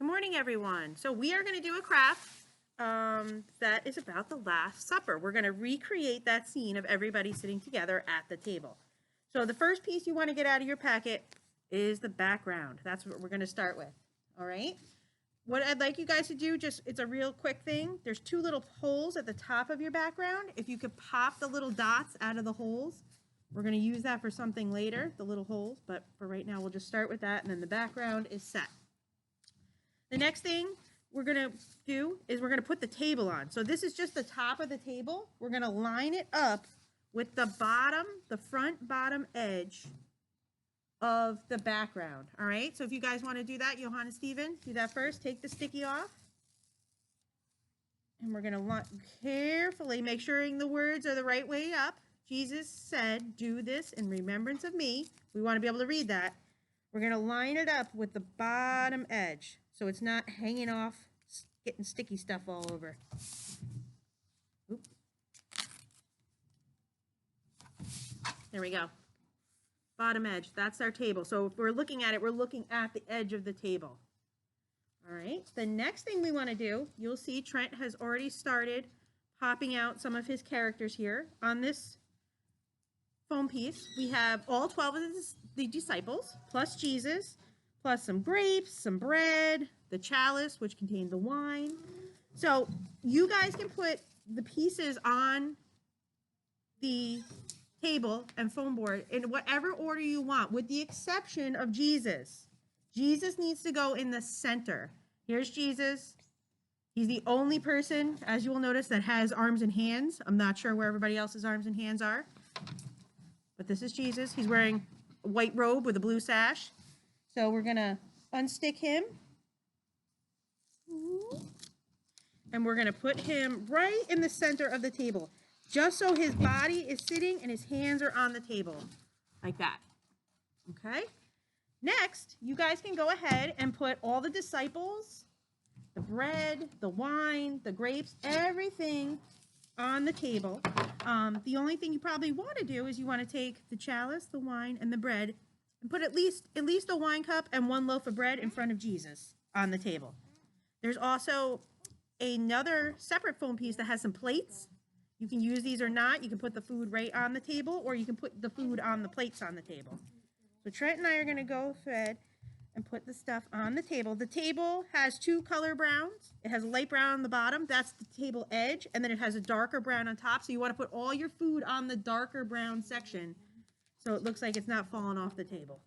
Good morning, everyone. So we are going to do a craft that is about the Last Supper. We're going to recreate that scene of everybody sitting together at the table. So the first piece you want to get out of your packet is the background. That's what we're going to start with. All right. What I'd like you guys to do, it's a real quick thing. There's two little holes at the top of your background. If you could pop the little dots out of the holes, we're going to use that for something later, the little holes. But for right now, we'll just start with that, and then the background is set. The next thing we're going to do is we're going to put the table on. So this is just the top of the table. We're going to line it up with the front bottom edge of the background. All right. So if you guys want to do that, Johanna, Steven, do that first. Take the sticky off. And we're going to carefully make sure the words are the right way up. Jesus said, "Do this in remembrance of me." We want to be able to read that. We're going to line it up with the bottom edge so it's not hanging off, getting sticky stuff all over. Oop. There we go. Bottom edge. That's our table. So if we're looking at it, we're looking at the edge of the table. All right. The next thing we want to do, you'll see Trent has already started popping out some of his characters here. On this foam piece, we have all 12 of the disciples, plus Jesus, plus some grapes, some bread, the chalice, which contained the wine. So you guys can put the pieces on the table and foam board in whatever order you want, with the exception of Jesus. Jesus needs to go in the center. Here's Jesus. He's the only person, as you will notice, that has arms and hands. I'm not sure where everybody else's arms and hands are, but this is Jesus. He's wearing a white robe with a blue sash. So we're going to unstick him. And we're going to put him right in the center of the table, just so his body is sitting and his hands are on the table, like that. Okay? Next, you guys can go ahead and put all the disciples, the bread, the wine, the grapes, everything on the table. The only thing you probably want to do is you want to take the chalice, the wine, and the bread and put at least a wine cup and one loaf of bread in front of Jesus on the table. There's also another separate foam piece that has some plates. You can use these or not. You can put the food right on the table, or you can put the food on the plates on the table. So Trent and I are going to go ahead and put the stuff on the table. The table has two color browns. It has a light brown on the bottom. That's the table edge. And then it has a darker brown on top. So you want to put all your food on the darker brown section so it looks like it's not falling off the table.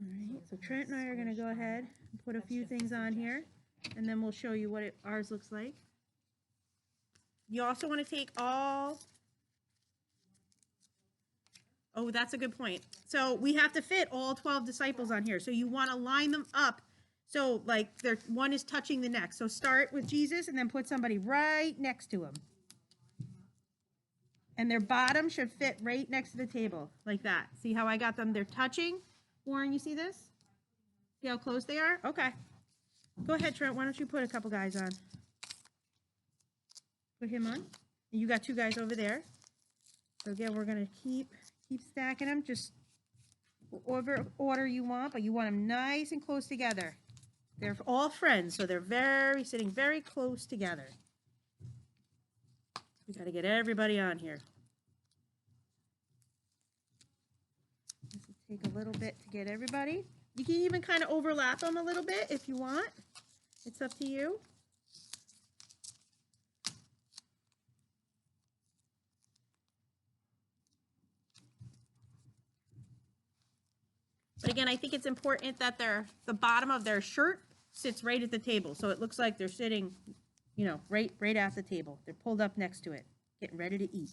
All right. So Trent and I are going to go ahead and put a few things on here, and then we'll show you what ours looks like. You also want to take all... Oh, that's a good point. So we have to fit all 12 disciples on here. So you want to line them up so like one is touching the next. So start with Jesus and then put somebody right next to him. And their bottom should fit right next to the table, like that. See how I got them? They're touching. Warren, you see this? See how close they are? Okay. Go ahead, Trent. Why don't you put a couple guys on? Put him on. And you got two guys over there. So again, we're going to keep stacking them. Just whatever order you want, but you want them nice and close together. They're all friends, so they're sitting very close together. We got to get everybody on here. This will take a little bit to get everybody. You can even kind of overlap them a little bit if you want. It's up to you. But again, I think it's important that the bottom of their shirt sits right at the table. So it looks like they're sitting, right at the table. They're pulled up next to it, getting ready to eat.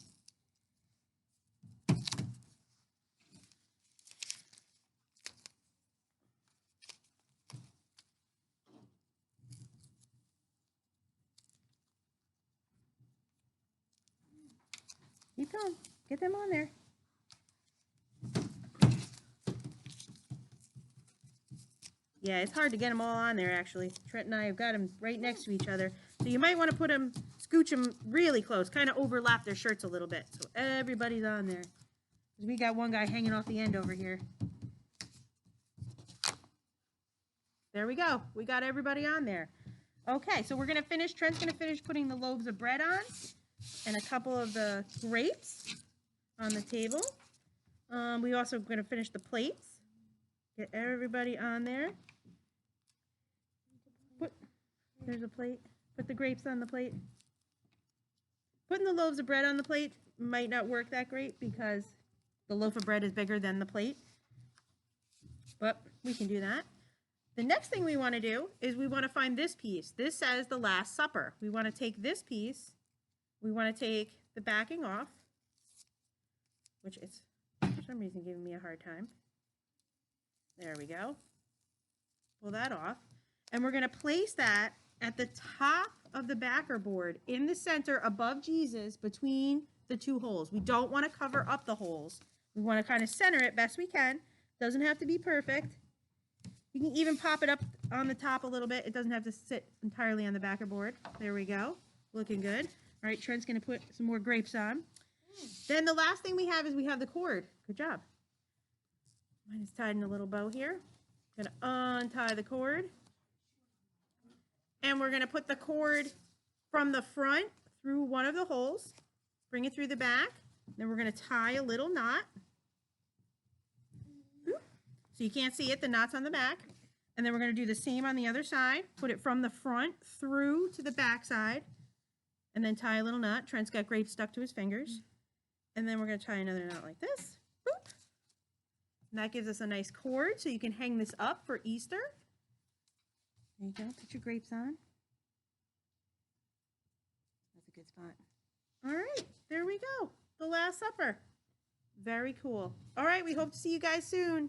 Keep going. Get them on there. Yeah, it's hard to get them all on there, actually. Trent and I have got them right next to each other. So you might want to scooch them really close, kind of overlap their shirts a little bit. So everybody's on there. We got one guy hanging off the end over here. There we go. We got everybody on there. Okay, so we're going to finish, Trent's going to finish putting the loaves of bread on and a couple of the grapes on the table. We also going to finish the plates. Get everybody on there. There's a plate. Put the grapes on the plate. Putting the loaves of bread on the plate might not work that great because the loaf of bread is bigger than the plate. But we can do that. The next thing we want to do is we want to find this piece. This says the Last Supper. We want to take this piece. We want to take the backing off, which is for some reason giving me a hard time. There we go. Pull that off. And we're going to place that at the top of the backer board in the center above Jesus between the two holes. We don't want to cover up the holes. We want to kind of center it best we can. Doesn't have to be perfect. You can even pop it up on the top a little bit. It doesn't have to sit entirely on the backer board. There we go. Looking good. All right, Trent's going to put some more grapes on. Then the last thing we have is we have the cord. Good job. Mine is tied in a little bow here. Going to untie the cord. And we're going to put the cord from the front through one of the holes. Bring it through the back. Then we're going to tie a little knot. So you can't see it, the knot's on the back. And then we're going to do the same on the other side. Put it from the front through to the back side. And then tie a little knot. Trent's got grapes stuck to his fingers. And then we're going to tie another knot like this. Boop. And that gives us a nice cord so you can hang this up for Easter. There you go. Put your grapes on. That's a good spot. All right. There we go. The Last Supper. Very cool. All right. We hope to see you guys soon.